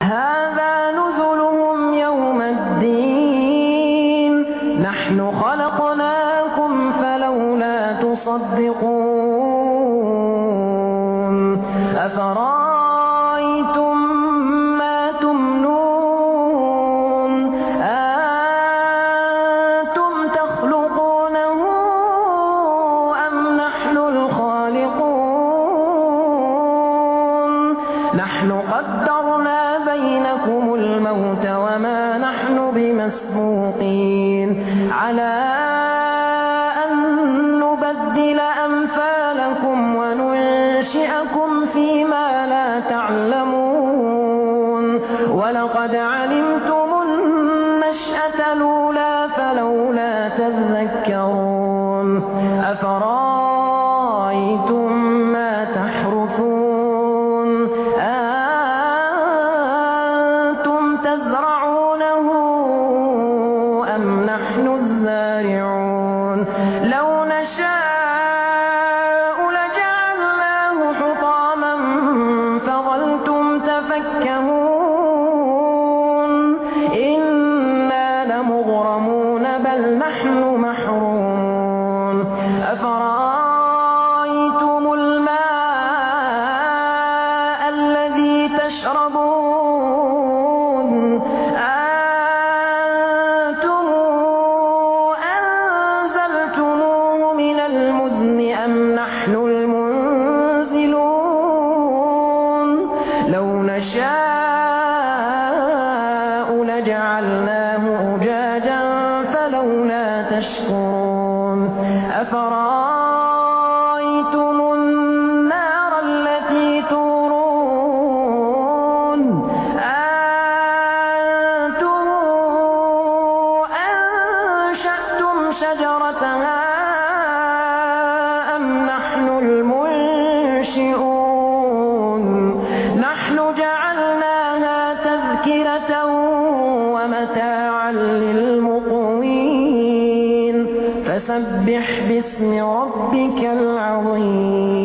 هذا نزلهم يوم الدين نحن خلقناكم فلولا تصدقون أفرأيتم ما تمنون أنتم تخلقونه أم نحن الخالقون نحن قدرنا بينكم الموت وما نحن بمسبوقين على أن نبدل أمثالكم وننشئكم فيما لا تعلمون ولقد علمتم النشأة الأولى فلولا تذكرون أفرأيتم ما تحرثون أنتم تزرعونه أم نحن الزارعون لو نشاء لجعلناه حطاما فظلتم تفكهون إنا لمغرمون بل نحن محرومون أفرأيتم الماء الذي تشربون أنتم أنزلتموه من المزن أم نحن المنزلون لو نشاء لجعلناه أجاجا فلولا تشكرون أفرأيتم النار التي تورون أنتم أنشأتم شجرتها أم نحن المنشئون نحن جعلناها تذكرة ومتاعا للمقوين فسبح باسم ربك العظيم.